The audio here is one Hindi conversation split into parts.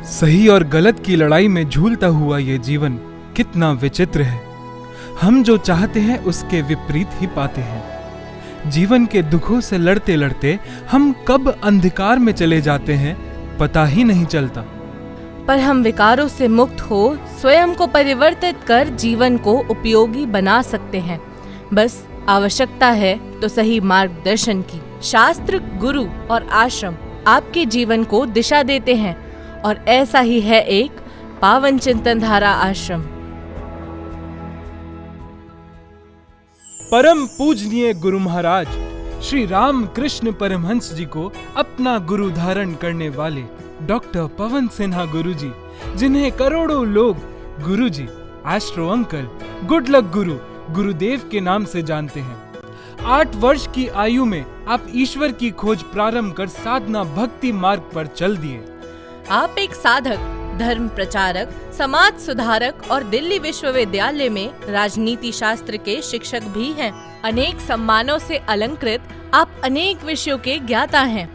सही और गलत की लड़ाई में झूलता हुआ ये जीवन कितना विचित्र है। हम जो चाहते हैं उसके विपरीत ही पाते हैं। जीवन के दुखों से लड़ते लड़ते हम कब अंधकार में चले जाते हैं पता ही नहीं चलता। पर हम विकारों से मुक्त हो स्वयं को परिवर्तित कर जीवन को उपयोगी बना सकते हैं। बस आवश्यकता है तो सही मार्गदर्शन की। शास्त्र, गुरु और आश्रम आपके जीवन को दिशा देते हैं और ऐसा ही है एक पावन चिंतन धारा आश्रम। परम पूजनीय गुरु महाराज श्री राम कृष्ण परमहंस जी को अपना गुरु धारण करने वाले डॉक्टर पवन सिन्हा गुरुजी, जिन्हें करोड़ों लोग गुरुजी, एस्ट्रो अंकल, गुड लक गुरु, गुरुदेव के नाम से जानते हैं। 8 वर्ष की आयु में आप ईश्वर की खोज प्रारंभ कर साधना भक्ति मार्ग पर चल दिए। आप एक साधक, धर्म प्रचारक, समाज सुधारक और दिल्ली विश्वविद्यालय में राजनीति शास्त्र के शिक्षक भी हैं। अनेक सम्मानों से अलंकृत आप अनेक विषयों के ज्ञाता हैं।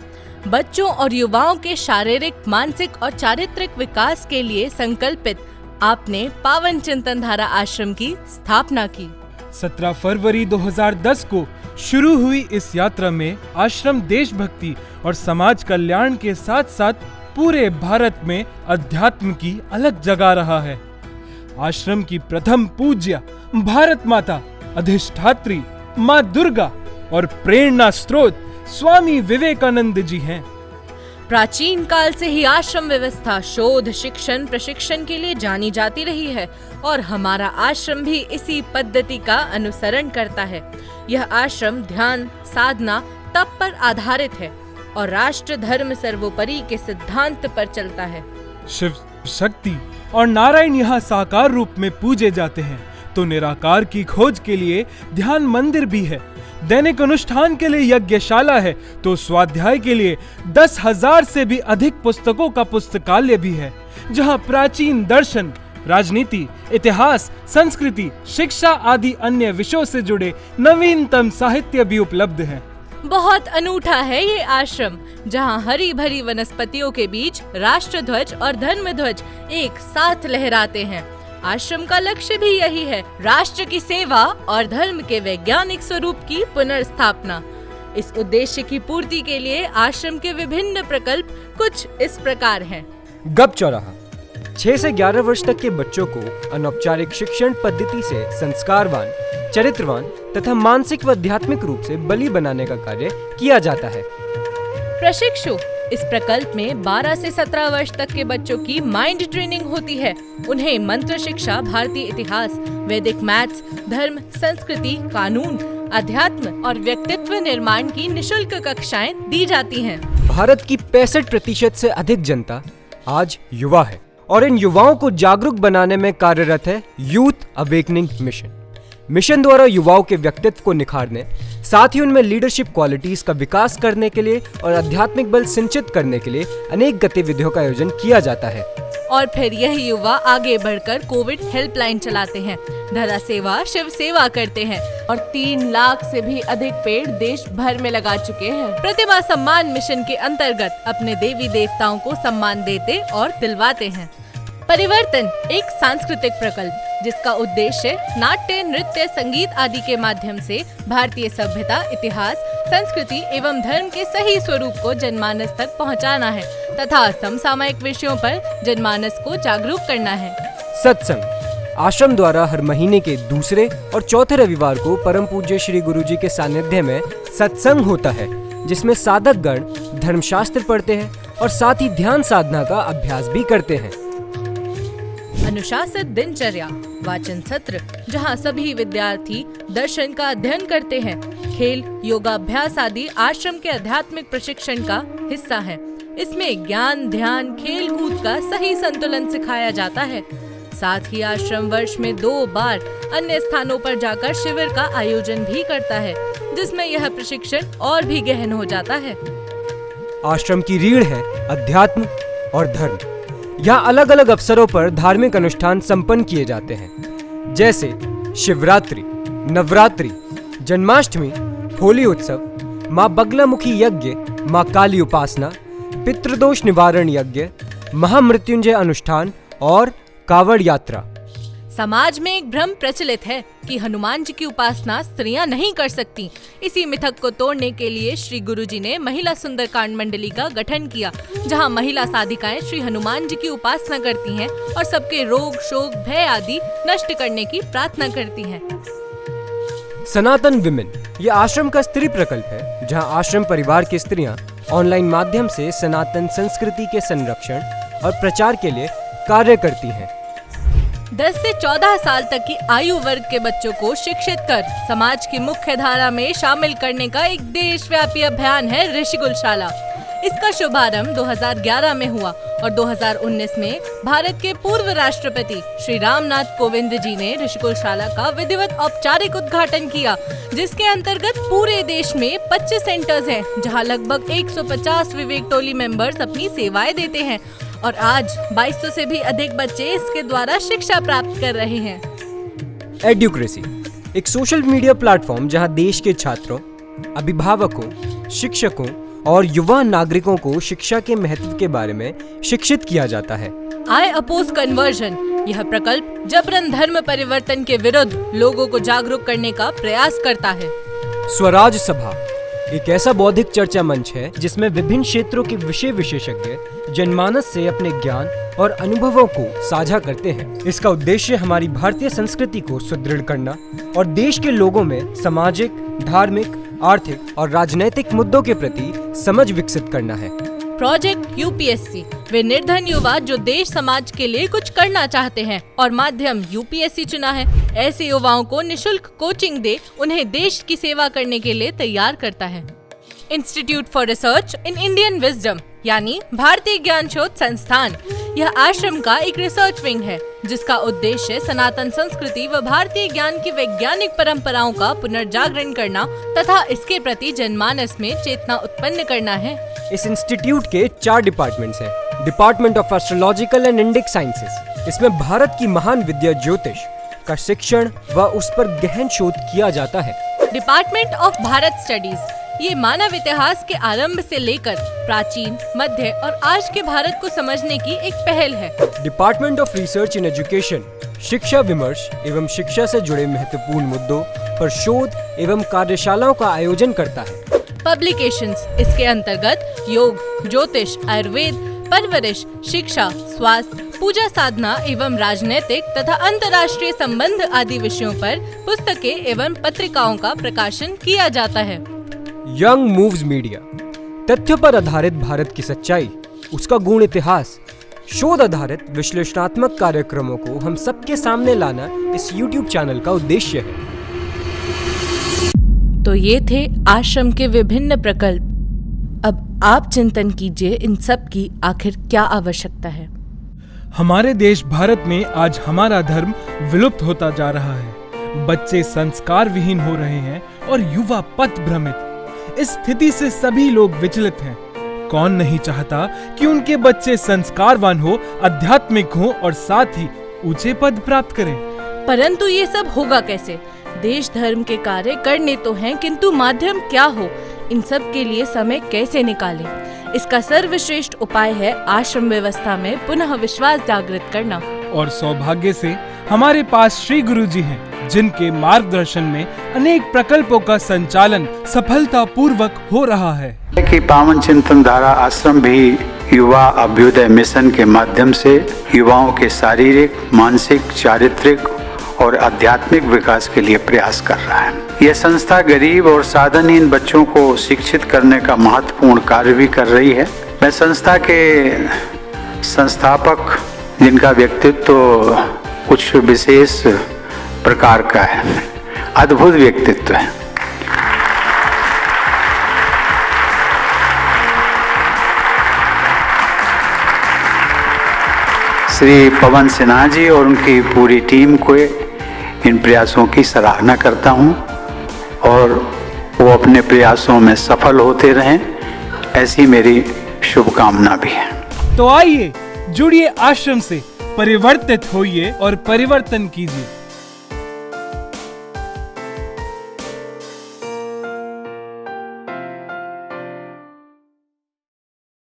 बच्चों और युवाओं के शारीरिक, मानसिक और चारित्रिक विकास के लिए संकल्पित आपने पावन चिंतन धारा आश्रम की स्थापना की। 17 फरवरी 2010 को शुरू हुई इस यात्रा में आश्रम देशभक्ति और समाज कल्याण के साथ साथ पूरे भारत में अध्यात्म की अलग जगा रहा है। आश्रम की प्रथम पूज्य भारत माता, अधिष्ठात्री माँ दुर्गा और प्रेरणा स्रोत स्वामी विवेकानंद जी हैं। प्राचीन काल से ही आश्रम व्यवस्था शोध, शिक्षण, प्रशिक्षण के लिए जानी जाती रही है और हमारा आश्रम भी इसी पद्धति का अनुसरण करता है। यह आश्रम ध्यान, साधना, तप पर आधारित है और राष्ट्र धर्म सर्वोपरि के सिद्धांत पर चलता है। शिव, शक्ति और नारायण यहाँ साकार रूप में पूजे जाते हैं, तो निराकार की खोज के लिए ध्यान मंदिर भी है। दैनिक अनुष्ठान के लिए यज्ञशाला है, तो स्वाध्याय के लिए 10,000 से भी अधिक पुस्तकों का पुस्तकालय भी है, जहाँ प्राचीन दर्शन, राजनीति, इतिहास, संस्कृति, शिक्षा आदि अन्य विषयों से जुड़े नवीनतम साहित्य भी उपलब्ध है। बहुत अनूठा है ये आश्रम, जहाँ हरी भरी वनस्पतियों के बीच राष्ट्र ध्वज और धर्म ध्वज एक साथ लहराते हैं। आश्रम का लक्ष्य भी यही है, राष्ट्र की सेवा और धर्म के वैज्ञानिक स्वरूप की पुनर्स्थापना। इस उद्देश्य की पूर्ति के लिए आश्रम के विभिन्न प्रकल्प कुछ इस प्रकार हैं। गप चौराहा 6 से 11 वर्ष तक के बच्चों को अनौपचारिक शिक्षण पद्धति से संस्कारवान, चरित्रवान तथा मानसिक व आध्यात्मिक रूप से बलि बनाने का कार्य किया जाता है। प्रशिक्षु इस प्रकल्प में 12 से 17 वर्ष तक के बच्चों की माइंड ट्रेनिंग होती है। उन्हें मंत्र शिक्षा, भारतीय इतिहास, वैदिक मैथ्स, धर्म, संस्कृति, कानून, अध्यात्म और व्यक्तित्व निर्माण की निशुल्क कक्षाएं दी जाती हैं। भारत की 65% से अधिक जनता आज युवा है और इन युवाओं को जागरूक बनाने में कार्यरत है यूथ अवेकनिंग मिशन द्वारा युवाओं के व्यक्तित्व को निखारने, साथ ही उनमें लीडरशिप क्वालिटीज का विकास करने के लिए और आध्यात्मिक बल सिंचित करने के लिए अनेक गतिविधियों का आयोजन किया जाता है। और फिर यह युवा आगे बढ़कर कोविड हेल्पलाइन चलाते हैं, धरा सेवा, शिव सेवा करते हैं और 3 लाख से भी अधिक पेड़ देश भर में लगा चुके हैं। प्रतिमा सम्मान मिशन के अंतर्गत अपने देवी देवताओं को सम्मान देते और दिलवाते हैं। परिवर्तन एक सांस्कृतिक प्रकल्प जिसका उद्देश्य नाट्य, नृत्य, संगीत आदि के माध्यम से भारतीय सभ्यता, इतिहास, संस्कृति एवं धर्म के सही स्वरूप को जनमानस तक पहुंचाना है तथा समसामयिक विषयों पर जनमानस को जागरूक करना है। सत्संग आश्रम द्वारा हर महीने के दूसरे और चौथे रविवार को परम पूज्य श्री गुरुजी के सानिध्य में सत्संग होता है, जिसमें साधक गण धर्मशास्त्र पढ़ते हैं और साथ ही ध्यान साधना का अभ्यास भी करते हैं। अनुशासित दिनचर्या, वाचन सत्र जहां सभी विद्यार्थी दर्शन का अध्ययन करते हैं, खेल, योगाभ्यास आदि आश्रम के आध्यात्मिक प्रशिक्षण का हिस्सा है। इसमें ज्ञान, ध्यान, खेल कूद का सही संतुलन सिखाया जाता है। साथ ही आश्रम वर्ष में 2 बार अन्य स्थानों पर जाकर शिविर का आयोजन भी करता है, जिसमें यह प्रशिक्षण और भी गहन हो जाता है। आश्रम की रीढ़ है अध्यात्म और धर्म। यहाँ अलग अलग अवसरों पर धार्मिक अनुष्ठान संपन्न किए जाते हैं, जैसे शिवरात्रि, नवरात्रि, जन्माष्टमी, होली उत्सव, माँ बगलामुखी यज्ञ, माँ काली उपासना, पितृदोष निवारण यज्ञ, महामृत्युंजय अनुष्ठान और कावड़ यात्रा। समाज में एक भ्रम प्रचलित है कि हनुमान जी की उपासना स्त्रियां नहीं कर सकती। इसी मिथक को तोड़ने के लिए श्री गुरुजी ने महिला सुंदरकांड मंडली का गठन किया, जहां महिला साधिकाएं श्री हनुमान जी की उपासना करती हैं और सबके रोग, शोक, भय आदि नष्ट करने की प्रार्थना करती हैं। सनातन विमेन ये आश्रम का स्त्री प्रकल्प है, जहां आश्रम परिवार की स्त्रियां ऑनलाइन माध्यम से सनातन संस्कृति के संरक्षण और प्रचार के लिए कार्य करती हैं। 10 से 14 साल तक की आयु वर्ग के बच्चों को शिक्षित कर समाज की मुख्य धारा में शामिल करने का एक देशव्यापी अभियान है ऋषिकुल शाला। इसका शुभारंभ 2011 में हुआ और 2019 में भारत के पूर्व राष्ट्रपति श्री रामनाथ कोविंद जी ने ऋषिकुल शाला का विधिवत औपचारिक उद्घाटन किया, जिसके अंतर्गत पूरे देश में 25 सेंटर्स हैं, जहां लगभग 150 विवेक टोली मेंबर्स अपनी सेवाएं देते हैं और आज 2200 से भी अधिक बच्चे इसके द्वारा शिक्षा प्राप्त कर रहे हैं। एड्यूक्रेसी एक सोशल मीडिया प्लेटफॉर्म जहां देश के छात्रों, अभिभावकों, शिक्षकों और युवा नागरिकों को शिक्षा के महत्व के बारे में शिक्षित किया जाता है। आई अपोज कन्वर्जन यह प्रकल्प जबरन धर्म परिवर्तन के विरुद्ध लोगों को जागरूक करने का प्रयास करता है। स्वराज सभा एक ऐसा बौद्धिक चर्चा मंच है जिसमें विभिन्न क्षेत्रों के विषय विशेषज्ञ जनमानस से अपने ज्ञान और अनुभवों को साझा करते हैं। इसका उद्देश्य हमारी भारतीय संस्कृति को सुदृढ़ करना और देश के लोगों में सामाजिक, धार्मिक, आर्थिक और राजनैतिक मुद्दों के प्रति समझ विकसित करना है। प्रोजेक्ट यूपीएससी वे निर्धन युवा जो देश समाज के लिए कुछ करना चाहते हैं और माध्यम यूपीएससी चुना है। ऐसे युवाओं को निशुल्क कोचिंग दे उन्हें देश की सेवा करने के लिए तैयार करता है। Institute for research in Indian wisdom यानी भारतीय ज्ञान शोध संस्थान यह आश्रम का एक रिसर्च विंग है, जिसका उद्देश्य सनातन संस्कृति व भारतीय ज्ञान की वैज्ञानिक परंपराओं का पुनर्जागरण करना तथा इसके प्रति जनमानस में चेतना उत्पन्न करना है। इस इंस्टीट्यूट के 4 डिपार्टमेंट्स हैं। Department of astrological and Indic sciences, इसमें भारत की महान विद्या ज्योतिष का शिक्षण व उस पर गहन शोध किया जाता है। डिपार्टमेंट ऑफ भारत स्टडीज ये मानव इतिहास के आरंभ से लेकर प्राचीन, मध्य और आज के भारत को समझने की एक पहल है। Department of research in education शिक्षा विमर्श एवं शिक्षा से जुड़े महत्वपूर्ण मुद्दों पर शोध एवं कार्यशालाओं का आयोजन करता है। पब्लिकेशंस इसके अंतर्गत योग, ज्योतिष, आयुर्वेद, परवरिश, शिक्षा, स्वास्थ्य, पूजा साधना एवं राजनीतिक तथा अंतर्राष्ट्रीय संबंध आदि विषयों पर पुस्तकें एवं पत्रिकाओं का प्रकाशन किया जाता है। यंग मूव्स मीडिया तथ्यों पर आधारित भारत की सच्चाई, उसका गूढ़ इतिहास, शोध आधारित विश्लेषणात्मक कार्यक्रमों को हम सबके सामने लाना इस YouTube चैनल का उद्देश्य है। तो ये थे आश्रम के विभिन्न प्रकल्प। अब आप चिंतन कीजिए इन सब की आखिर क्या आवश्यकता है। हमारे देश भारत में आज हमारा धर्म विलुप्त होता जा रहा है। बच्चे संस्कार विहीन हो रहे हैं और युवा पथ भ्रमित। इस स्थिति से सभी लोग विचलित हैं। कौन नहीं चाहता कि उनके बच्चे संस्कारवान हो, आध्यात्मिक हो और साथ ही ऊंचे पद प्राप्त करें। परंतु ये सब होगा कैसे? देश धर्म के कार्य करने तो हैं, किंतु माध्यम क्या हो? इन सब के लिए समय कैसे निकालें? इसका सर्वश्रेष्ठ उपाय है आश्रम व्यवस्था में पुनः विश्वास जागृत करना। और सौभाग्य से हमारे पास श्री गुरुजी हैं, जिनके मार्गदर्शन में अनेक प्रकल्पों का संचालन सफलतापूर्वक हो रहा है। कि पावन चिंतन धारा आश्रम भी युवा अभ्युदय मिशन के माध्यम से युवाओं के शारीरिक, मानसिक, चारित्रिक और आध्यात्मिक विकास के लिए प्रयास कर रहा है। यह संस्था गरीब और साधनहीन बच्चों को शिक्षित करने का महत्वपूर्ण कार्य भी कर रही है। मैं संस्था के संस्थापक, जिनका व्यक्तित्व तो कुछ विशेष प्रकार का है, अद्भुत व्यक्तित्व है। श्री पवन सिन्हा जी और उनकी पूरी टीम को इन प्रयासों की सराहना करता हूं और वो अपने प्रयासों में सफल होते रहें, ऐसी मेरी शुभकामना भी है। तो आइए जुड़िए आश्रम से, परिवर्तित होइए और परिवर्तन कीजिए।